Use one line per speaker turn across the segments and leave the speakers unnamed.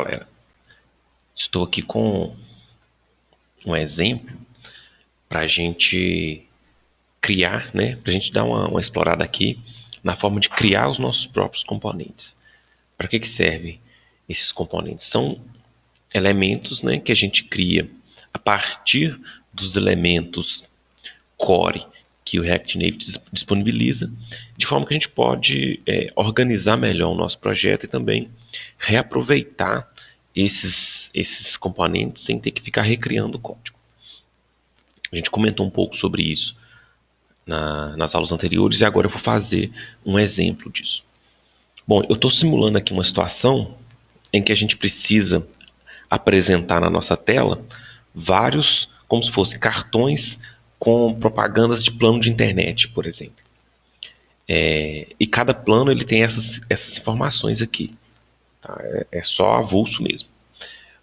galera, estou aqui com um exemplo para a gente criar, né? Para a gente dar uma explorada aqui na forma de criar os nossos próprios componentes. Para que servem esses componentes? São elementos, né, que a gente cria a partir dos elementos core que o React Native disponibiliza, de forma que a gente pode organizar melhor o nosso projeto e também reaproveitar esses componentes sem ter que ficar recriando o código. A gente comentou um pouco sobre isso nas aulas anteriores e agora eu vou fazer um exemplo disso. Bom, eu estou simulando aqui uma situação em que a gente precisa apresentar na nossa tela vários, como se fossem cartões com propagandas de plano de internet, por exemplo. E cada plano ele tem essas informações aqui. Tá? É só avulso mesmo.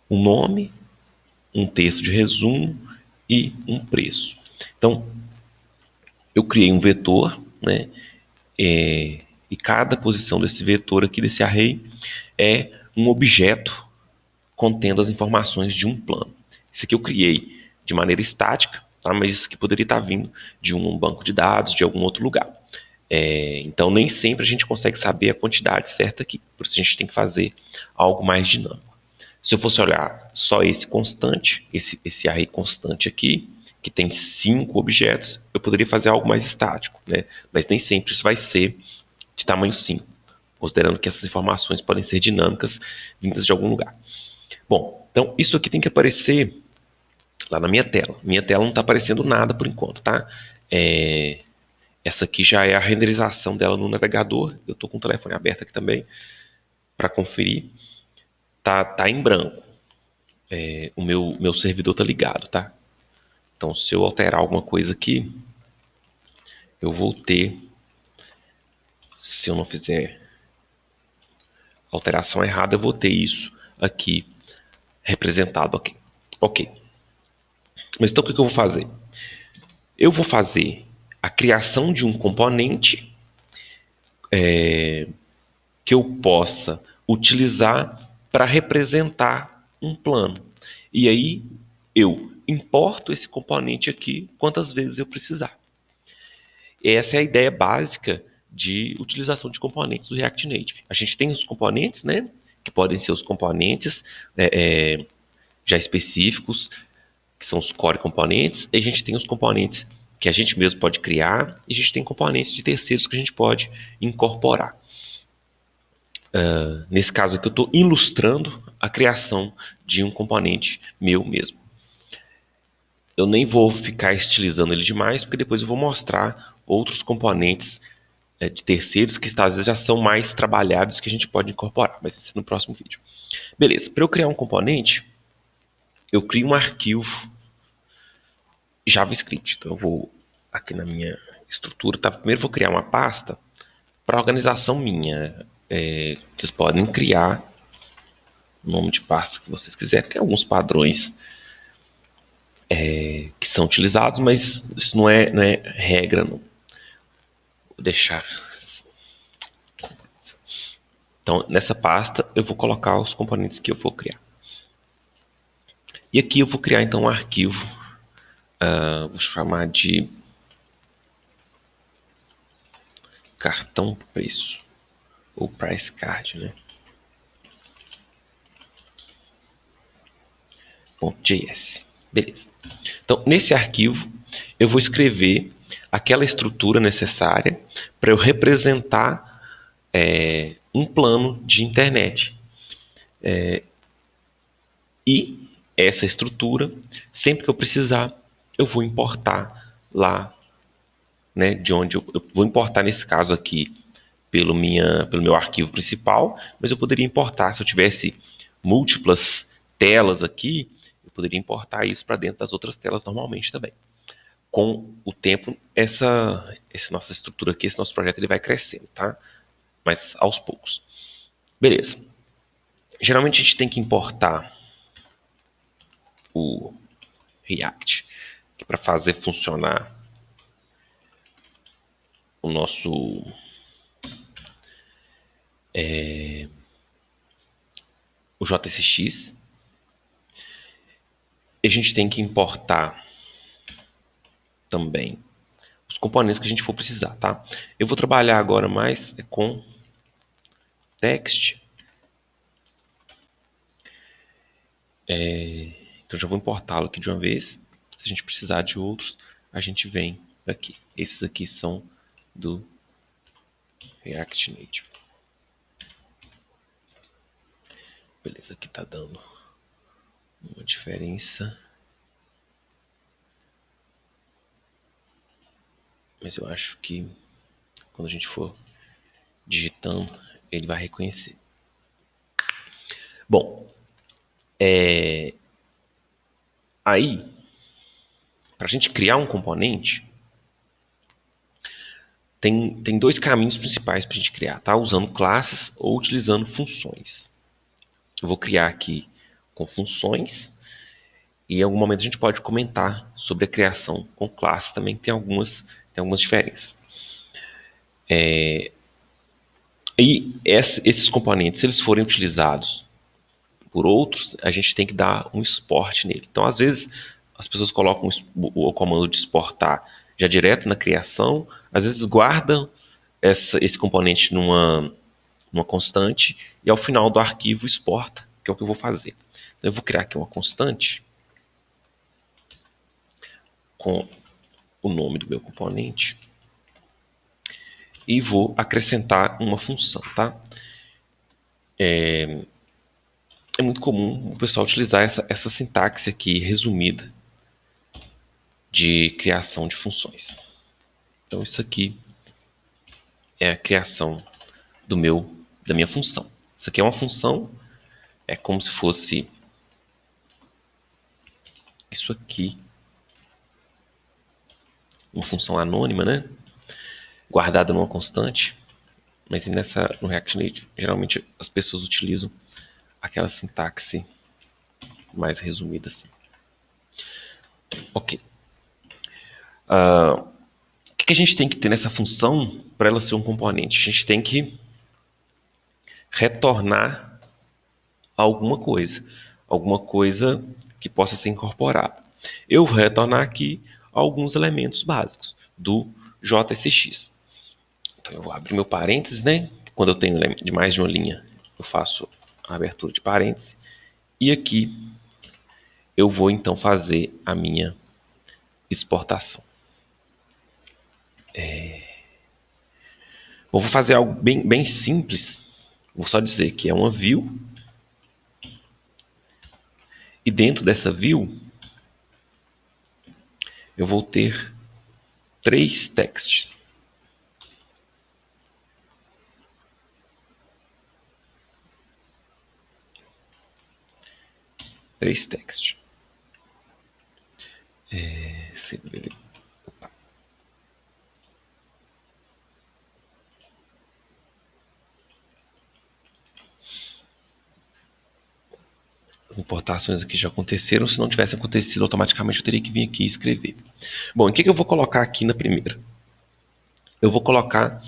Um nome, um texto de resumo e um preço. Então, eu criei um vetor, né? E cada posição desse vetor aqui, desse array, é um objeto contendo as informações de um plano. Isso aqui eu criei de maneira estática, tá? Mas isso aqui poderia estar vindo de um banco de dados, de algum outro lugar. Então, nem sempre a gente consegue saber a quantidade certa aqui. Por isso a gente tem que fazer algo mais dinâmico. Se eu fosse olhar só esse constante, esse array constante aqui, que tem 5 objetos, eu poderia fazer algo mais estático, né? Mas nem sempre isso vai ser de tamanho 5, considerando que essas informações podem ser dinâmicas vindas de algum lugar. Bom, então isso aqui tem que aparecer lá na minha tela. Minha tela não está aparecendo nada por enquanto, tá? Essa aqui já é a renderização dela no navegador. Eu estou com o telefone aberto aqui também para conferir. Tá em branco. O meu servidor está ligado, tá? Então, se eu alterar alguma coisa aqui, eu vou ter, se eu não fizer alteração errada, eu vou ter isso aqui representado aqui. Ok. Mas então o que eu vou fazer? Eu vou fazer a criação de um componente que eu possa utilizar para representar um plano. E aí eu importo esse componente aqui quantas vezes eu precisar. Essa é a ideia básica de utilização de componentes do React Native. A gente tem os componentes, né, que podem ser os componentes já específicos, que são os core componentes, e a gente tem os componentes que a gente mesmo pode criar, e a gente tem componentes de terceiros que a gente pode incorporar. Nesse caso aqui eu estou ilustrando a criação de um componente meu mesmo. Eu nem vou ficar estilizando ele demais, porque depois eu vou mostrar outros componentes de terceiros que às vezes já são mais trabalhados que a gente pode incorporar, mas isso é no próximo vídeo. Beleza, para eu criar um componente, eu crio um arquivo JavaScript. Então eu vou aqui na minha estrutura, tá? Primeiro eu vou criar uma pasta para organização minha. Vocês podem criar o nome de pasta que vocês quiserem. Tem alguns padrões que são utilizados, mas isso não é regra, não. Vou deixar assim. Então, nessa pasta, eu vou colocar os componentes que eu vou criar. E aqui eu vou criar, então, um arquivo. Vou chamar de cartão preço. Ou price card, né? .js. Beleza. Então, nesse arquivo, eu vou escrever aquela estrutura necessária para eu representar um plano de internet. E essa estrutura, sempre que eu precisar, eu vou importar lá, né, de onde eu vou importar, nesse caso aqui, pelo meu arquivo principal, mas eu poderia importar, se eu tivesse múltiplas telas aqui, eu poderia importar isso para dentro das outras telas normalmente também. Com o tempo, essa nossa estrutura aqui, esse nosso projeto, ele vai crescendo, tá? Mas aos poucos. Beleza. Geralmente a gente tem que importar o React, que para fazer funcionar o nosso o JSX. E a gente tem que importar também os componentes que a gente for precisar, tá? Eu vou trabalhar agora mais com text. Então já vou importá-lo aqui de uma vez. Se a gente precisar de outros, a gente vem aqui. Esses aqui são do React Native. Beleza, aqui tá dando uma diferença. Mas eu acho que quando a gente for digitando, ele vai reconhecer. Bom, aí, para a gente criar um componente, tem dois caminhos principais para a gente criar, tá? Usando classes ou utilizando funções. Eu vou criar aqui com funções e em algum momento a gente pode comentar sobre a criação com classes também, tem algumas diferenças. E esses componentes, se eles forem utilizados por outros, a gente tem que dar um export nele. Então, às vezes, as pessoas colocam o comando de exportar já direto na criação, às vezes guardam esse componente numa constante e ao final do arquivo exporta, que é o que eu vou fazer. Então, eu vou criar aqui uma constante com o nome do meu componente e vou acrescentar uma função, tá? É muito comum o pessoal utilizar essa sintaxe aqui resumida de criação de funções. Então isso aqui é a criação da minha função. Isso aqui é uma função, é como se fosse isso aqui, uma função anônima, né? Guardada numa constante, mas no React Native, geralmente as pessoas utilizam aquela sintaxe mais resumida assim. Ok. O que a gente tem que ter nessa função para ela ser um componente? A gente tem que retornar alguma coisa que possa ser incorporada. Eu vou retornar aqui alguns elementos básicos do JSX. Então eu vou abrir meu parênteses, né? Quando eu tenho de mais de uma linha, eu faço a abertura de parênteses. E aqui eu vou então fazer a minha exportação. Vou fazer algo bem simples. Vou só dizer que é uma view. E dentro dessa view, eu vou ter 3 texts. Três textos. As importações aqui já aconteceram. Se não tivesse acontecido, automaticamente eu teria que vir aqui e escrever. Bom, o que eu vou colocar aqui na primeira? Eu vou colocar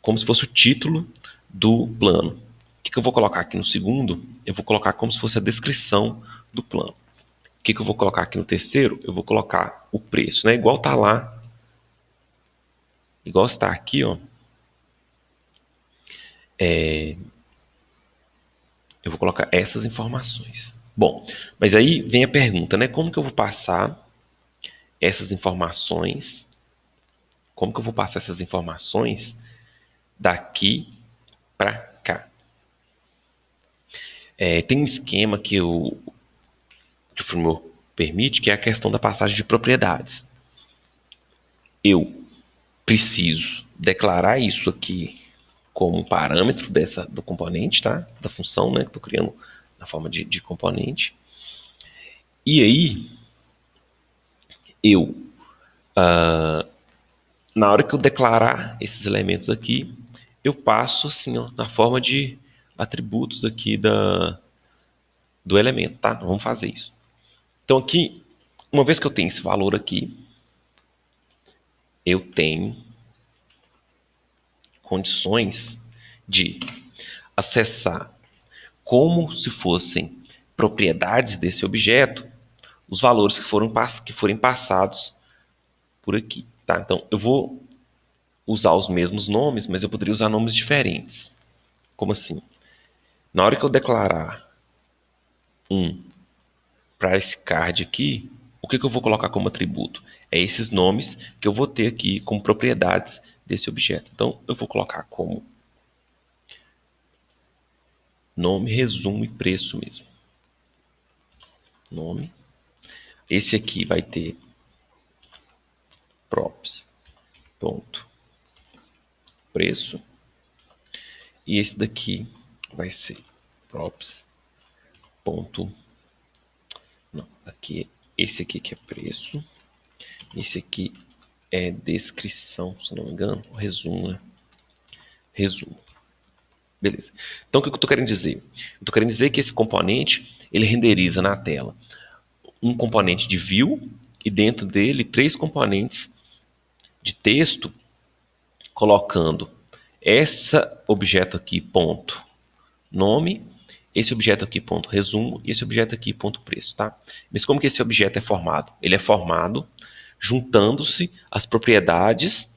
como se fosse o título do plano. O que eu vou colocar aqui no segundo? Eu vou colocar como se fosse a descrição do plano. O que eu vou colocar aqui no terceiro? Eu vou colocar o preço, né? Igual está lá. Igual está aqui, ó. Eu vou colocar essas informações. Bom, mas aí vem a pergunta, né? Como que eu vou passar essas informações? Como que eu vou passar essas informações daqui para cá? Tem um esquema que o framework permite, que é a questão da passagem de propriedades. Eu preciso declarar isso aqui como um parâmetro do componente, tá? Da função, né? Que estou criando na forma de componente. E aí, na hora que eu declarar esses elementos aqui, eu passo assim, ó, na forma de atributos aqui do elemento, tá? Vamos fazer isso. Então aqui, uma vez que eu tenho esse valor aqui, eu tenho condições de acessar como se fossem propriedades desse objeto, os valores que forem passados por aqui, tá? Então, eu vou usar os mesmos nomes, mas eu poderia usar nomes diferentes. Como assim? Na hora que eu declarar um price card aqui, o que eu vou colocar como atributo? É esses nomes que eu vou ter aqui como propriedades desse objeto. Então, eu vou colocar como nome, resumo e preço mesmo. Nome. Esse aqui vai ter props, ponto, preço. E esse daqui vai ser props, ponto, não, aqui, esse aqui que é preço. Esse aqui é descrição, se não me engano, resumo, né? Resumo. Beleza. Então, o que eu estou querendo dizer? Eu estou querendo dizer que esse componente, ele renderiza na tela um componente de view e dentro dele 3 componentes de texto, colocando esse objeto aqui, ponto nome, esse objeto aqui, ponto resumo, e esse objeto aqui, ponto preço, tá? Mas como que esse objeto é formado? Ele é formado juntando-se as propriedades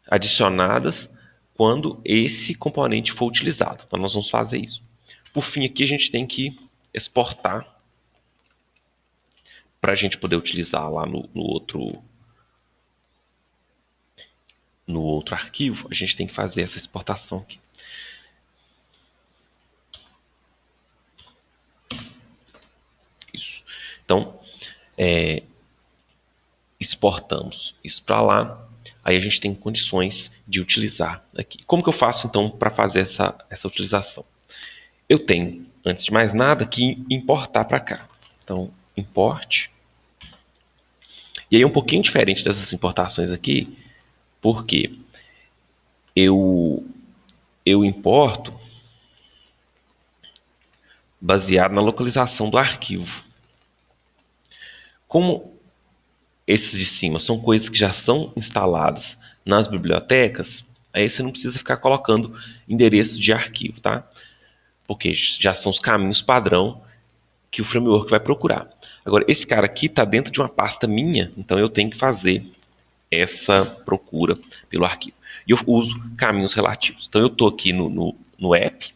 adicionadas quando esse componente for utilizado. Então, nós vamos fazer isso. Por fim, aqui a gente tem que exportar para a gente poder utilizar lá no outro arquivo. A gente tem que fazer essa exportação aqui. Isso. Então, exportamos isso para lá. Aí a gente tem condições de utilizar aqui. Como que eu faço, então, para fazer essa utilização? Eu tenho, antes de mais nada, que importar para cá. Então, import. E aí é um pouquinho diferente dessas importações aqui, porque eu importo baseado na localização do arquivo. Como esses de cima são coisas que já são instaladas nas bibliotecas, aí você não precisa ficar colocando endereço de arquivo, tá? Porque já são os caminhos padrão que o framework vai procurar. Agora, esse cara aqui está dentro de uma pasta minha, então eu tenho que fazer essa procura pelo arquivo. E eu uso caminhos relativos. Então, eu estou aqui no app.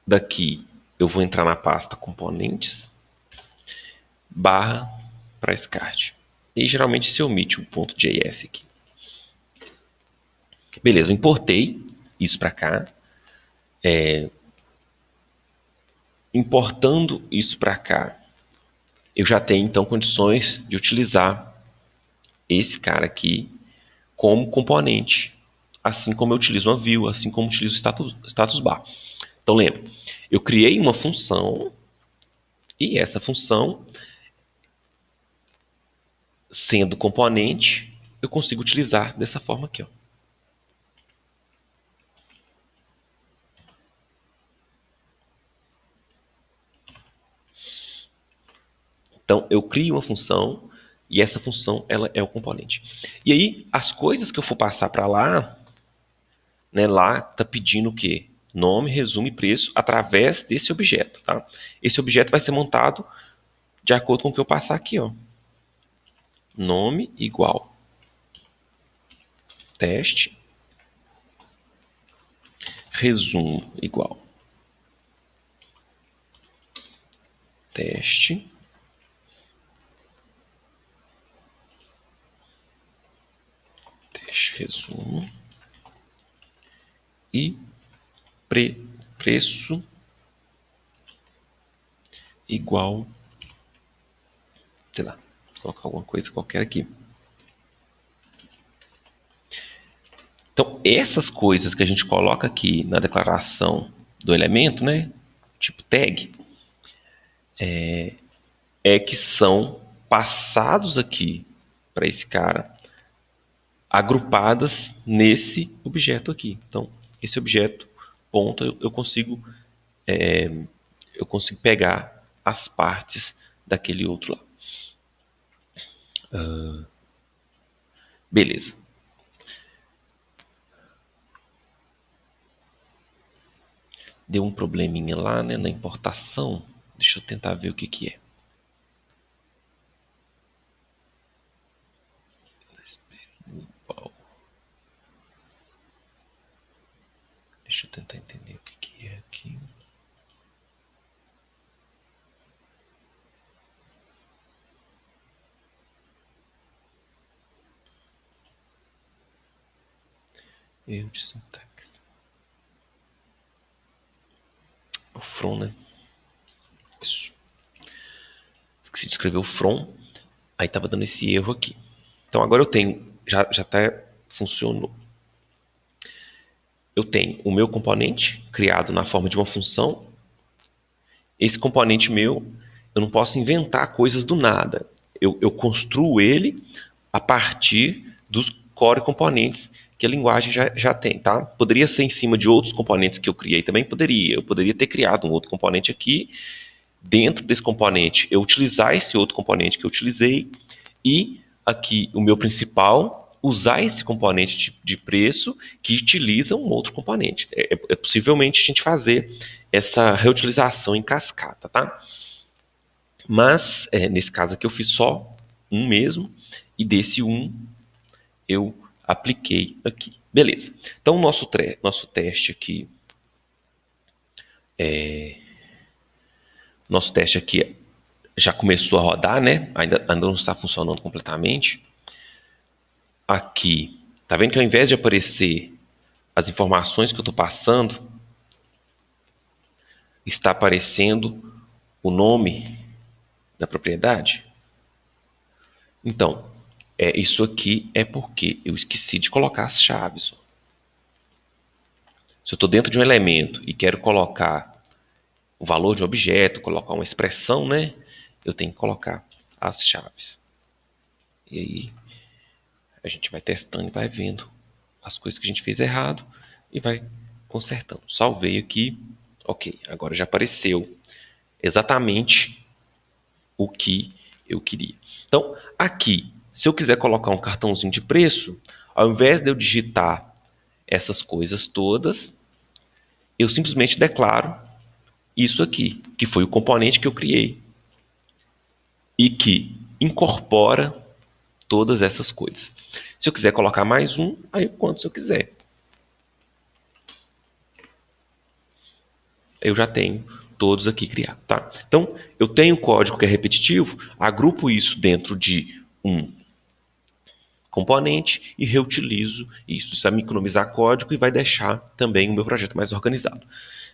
Daqui, eu vou entrar na pasta componentes, barra price card. E geralmente se omite o .js aqui. Beleza, eu importei isso para cá. Importando isso para cá, eu já tenho então condições de utilizar esse cara aqui como componente, assim como eu utilizo uma view, assim como eu utilizo o status bar. Então lembra, eu criei uma função e essa função, sendo componente, eu consigo utilizar dessa forma aqui, ó. Então, eu crio uma função e essa função ela é o componente. E aí, as coisas que eu for passar para lá, né, lá está pedindo o quê? Nome, resumo e preço através desse objeto. Tá? Esse objeto vai ser montado de acordo com o que eu passar aqui. Ó. Nome igual teste, resumo igual teste, resumo e preço igual, sei lá, vou colocar alguma coisa qualquer aqui. Então, essas coisas que a gente coloca aqui na declaração do elemento, né, tipo tag, é que são passados aqui para esse cara, agrupadas nesse objeto aqui. Então, esse objeto, ponto, eu consigo pegar as partes daquele outro lá. Beleza. deu um probleminha lá, né, na importação. Deixa eu tentar ver o que é. Deixa eu tentar entender o que é aqui. Erro de sintaxe. O from, né? Isso. Esqueci de escrever o from. Aí tava dando esse erro aqui. Então agora eu tenho, já até funcionou. Eu tenho o meu componente criado na forma de uma função. Esse componente meu, eu não posso inventar coisas do nada. Eu construo ele a partir dos core componentes que a linguagem já tem, tá? Poderia ser em cima de outros componentes que eu criei também, poderia. Eu poderia ter criado um outro componente aqui. Dentro desse componente, eu utilizar esse outro componente que eu utilizei e aqui o meu principal, usar esse componente de preço que utiliza um outro componente. É possivelmente a gente fazer essa reutilização em cascata, tá? Mas, nesse caso aqui, eu fiz só um mesmo, e desse um eu apliquei aqui. Beleza. Então, o nosso teste aqui já começou a rodar, né? Ainda não está funcionando completamente. Aqui, tá vendo que ao invés de aparecer as informações que eu estou passando, está aparecendo o nome da propriedade? Então, isso aqui é porque eu esqueci de colocar as chaves. Se eu estou dentro de um elemento e quero colocar o valor de um objeto, colocar uma expressão, né? Eu tenho que colocar as chaves. E aí a gente vai testando e vai vendo as coisas que a gente fez errado e vai consertando. Salvei aqui. Ok, agora já apareceu exatamente o que eu queria. Então, aqui, se eu quiser colocar um cartãozinho de preço, ao invés de eu digitar essas coisas todas, eu simplesmente declaro isso aqui, que foi o componente que eu criei e que incorpora todas essas coisas. Se eu quiser colocar mais um, aí eu conto se eu quiser. Eu já tenho todos aqui criados, tá? Então, eu tenho código que é repetitivo, agrupo isso dentro de um componente e reutilizo isso. Isso vai me economizar código e vai deixar também o meu projeto mais organizado.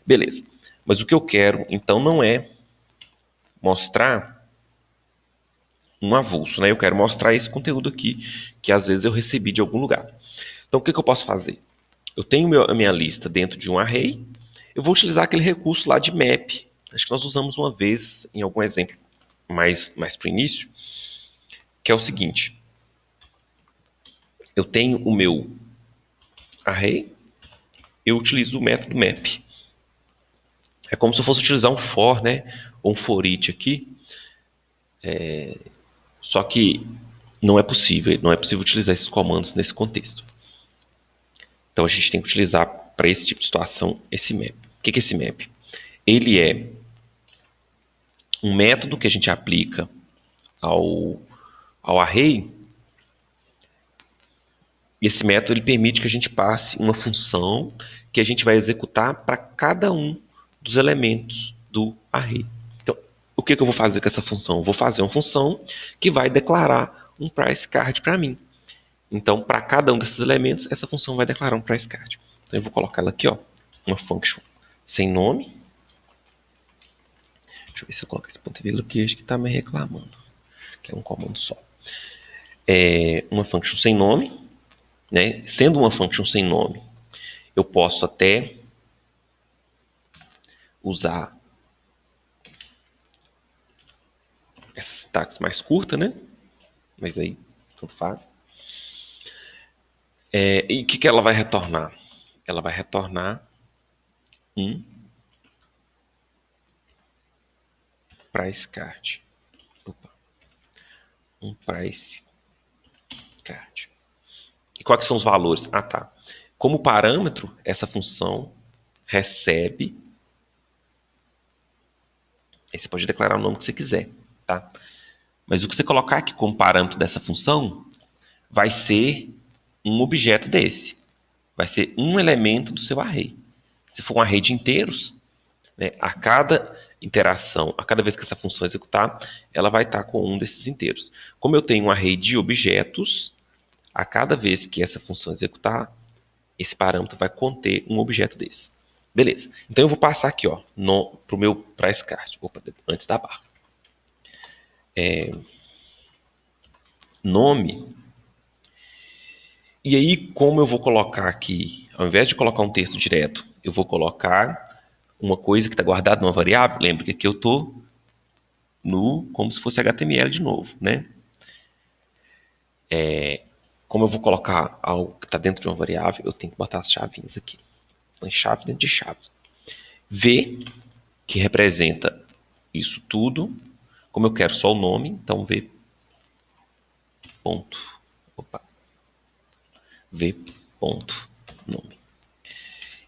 Beleza. Mas o que eu quero, então, não é mostrar um avulso, né? Eu quero mostrar esse conteúdo aqui, que às vezes eu recebi de algum lugar. Então, o que eu posso fazer? Eu tenho a minha lista dentro de um array, eu vou utilizar aquele recurso lá de map. Acho que nós usamos uma vez em algum exemplo mais para o início, que é o seguinte. Eu tenho o meu array, eu utilizo o método map. É como se eu fosse utilizar um for, né? Ou um for each aqui. Só que não é possível utilizar esses comandos nesse contexto. Então a gente tem que utilizar para esse tipo de situação esse map. O que é esse map? Ele é um método que a gente aplica ao array. E esse método ele permite que a gente passe uma função que a gente vai executar para cada um dos elementos do array. Então, o que eu vou fazer com essa função? Eu vou fazer uma função que vai declarar um price card para mim. Então, para cada um desses elementos, essa função vai declarar um price card. Então, eu vou colocar ela aqui, ó, uma function sem nome. Deixa eu ver se eu coloco esse ponto e vírgula aqui, acho que está me reclamando, que é um comando só. Uma function sem nome, né? Sendo uma function sem nome, eu posso até usar essa sintaxe mais curta, né? Mas aí, tanto faz. E o que ela vai retornar? Ela vai retornar um price card. Opa. Um price card. E quais são os valores? Ah, tá. Como parâmetro, essa função recebe Aí você pode declarar o nome que você quiser, tá? Mas o que você colocar aqui como parâmetro dessa função vai ser um objeto desse. Vai ser um elemento do seu array. Se for um array de inteiros, né, a cada interação, a cada vez que essa função executar, ela vai estar com um desses inteiros. Como eu tenho um array de objetos, a cada vez que essa função executar, esse parâmetro vai conter um objeto desse. Beleza. Então eu vou passar aqui, ó, para esse card. Opa, antes da barra. Nome. E aí, como eu vou colocar aqui, ao invés de colocar um texto direto, eu vou colocar uma coisa que está guardada numa variável. Lembra que aqui eu estou no, como se fosse HTML de novo, né? Como eu vou colocar algo que está dentro de uma variável, eu tenho que botar as chavinhas aqui. Então, chave dentro de chave. V, que representa isso tudo. Como eu quero só o nome, então V ponto. Opa. V ponto nome.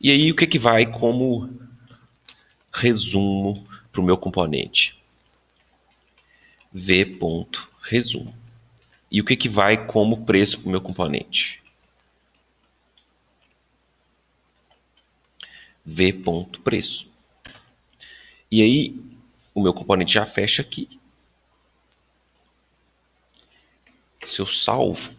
E aí, o que, que vai como resumo para o meu componente? V ponto resumo. E o que, que vai como preço para o meu componente? V ponto preço. E aí, o meu componente já fecha aqui. Se eu salvo,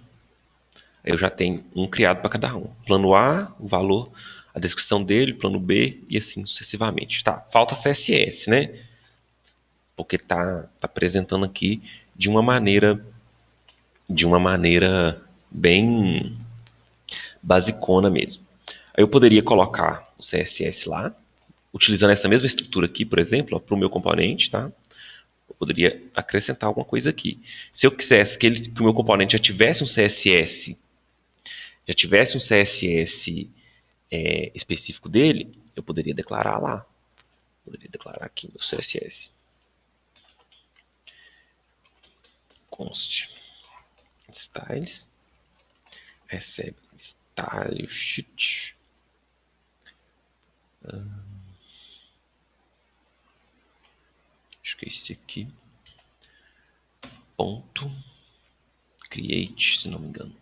eu já tenho um criado para cada um. Plano A, o valor, a descrição dele, plano B e assim sucessivamente. Tá, falta CSS, né? Porque tá apresentando aqui de uma maneira bem basicona mesmo. Aí eu poderia colocar o CSS lá, utilizando essa mesma estrutura aqui, por exemplo, para o meu componente, tá? Eu poderia acrescentar alguma coisa aqui. Se eu quisesse que o meu componente já tivesse um CSS, específico dele, eu poderia declarar lá. Poderia declarar aqui no CSS. Const styles recebe style sheet. Acho que é esse aqui. Ponto create, se não me engano.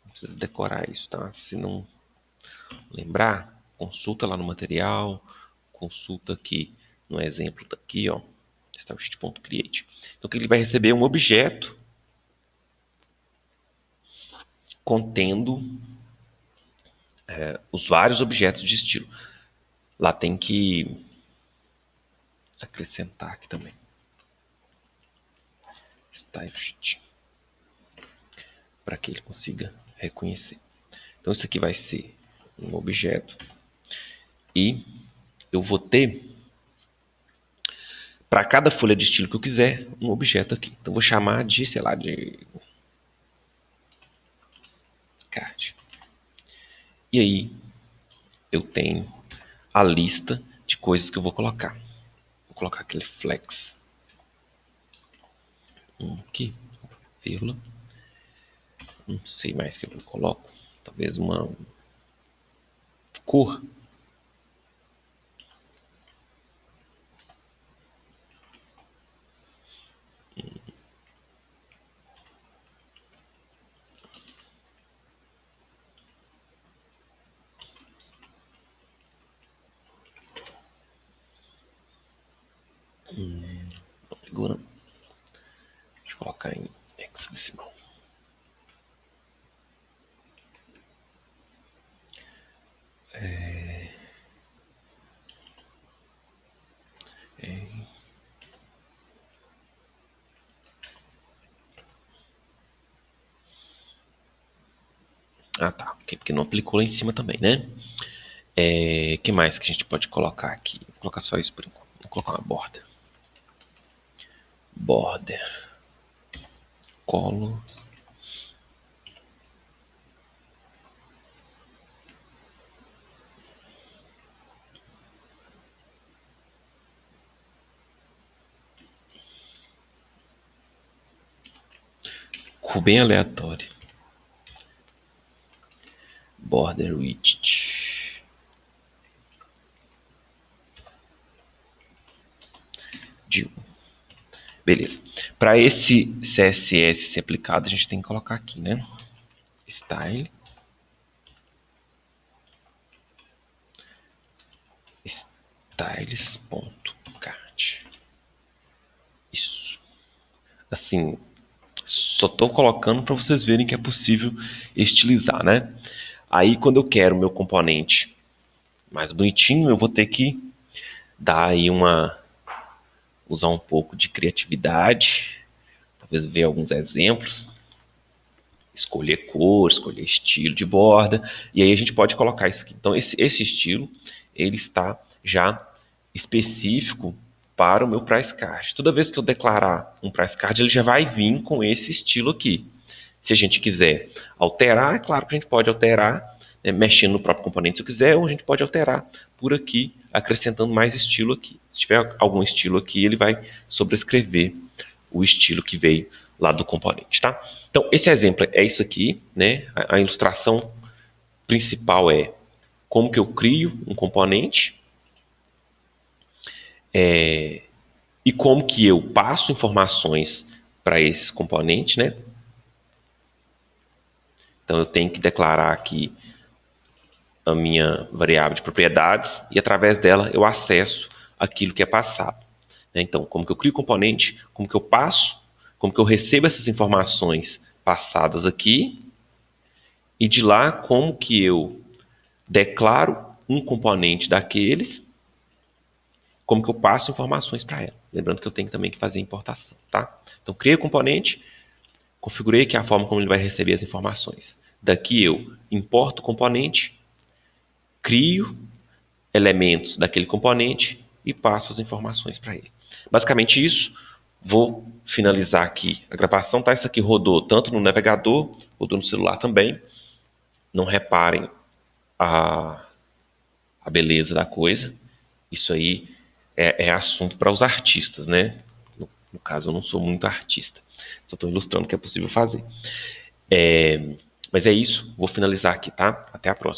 Não precisa decorar isso, tá? Se não lembrar, consulta lá no material, consulta aqui no exemplo daqui, ó, stylesheet.create. Então que ele vai receber um objeto contendo os vários objetos de estilo. Lá tem que acrescentar aqui também. Stylesheet. Para que ele consiga reconhecer. Então isso aqui vai ser um objeto. E eu vou ter, para cada folha de estilo que eu quiser, um objeto aqui. Então vou chamar de, sei lá, de card. E aí eu tenho a lista de coisas que eu vou colocar. Vou colocar aquele flex. Aqui, vírgula. Não sei mais o que eu coloco. Talvez uma cor. Figura. Deixa eu colocar em hexadecimal. Ah, tá. Okay, porque não aplicou lá em cima também, né? Que mais que a gente pode colocar aqui? Vou colocar só isso por enquanto. Vou colocar uma borda. Border. Color. Cor bem aleatório. Border widget. de 1. Beleza. Para esse CSS ser aplicado, a gente tem que colocar aqui, né? Style. Styles.card. Isso. Assim, só estou colocando para vocês verem que é possível estilizar, né? Aí, quando eu quero o meu componente mais bonitinho, eu vou ter que dar aí usar um pouco de criatividade, talvez ver alguns exemplos, escolher cor, escolher estilo de borda, e aí a gente pode colocar isso aqui. Então, esse estilo, ele está já específico para o meu price card. Toda vez que eu declarar um price card, ele já vai vir com esse estilo aqui. Se a gente quiser alterar, é claro que a gente pode alterar, né, mexendo no próprio componente se eu quiser, ou a gente pode alterar por aqui, acrescentando mais estilo aqui. Se tiver algum estilo aqui, ele vai sobrescrever o estilo que veio lá do componente, tá? Então, esse exemplo é isso aqui, né? A ilustração principal é como que eu crio um componente e como que eu passo informações para esse componente, né? Então, eu tenho que declarar aqui a minha variável de propriedades e, através dela, eu acesso aquilo que é passado. Então, como que eu crio o componente, como que eu passo, como que eu recebo essas informações passadas aqui e, de lá, como que eu declaro um componente daqueles, como que eu passo informações para ela. Lembrando que eu tenho também que fazer a importação, tá? Então, criei o componente, configurei aqui a forma como ele vai receber as informações. Daqui eu importo o componente, crio elementos daquele componente e passo as informações para ele. Basicamente isso. Vou finalizar aqui a gravação, tá? Isso aqui rodou tanto no navegador, rodou no celular também. Não reparem a beleza da coisa. Isso aí é assunto para os artistas, né? No caso, eu não sou muito artista. Só estou ilustrando o que é possível fazer. Mas é isso. Vou finalizar aqui, tá? Até a próxima.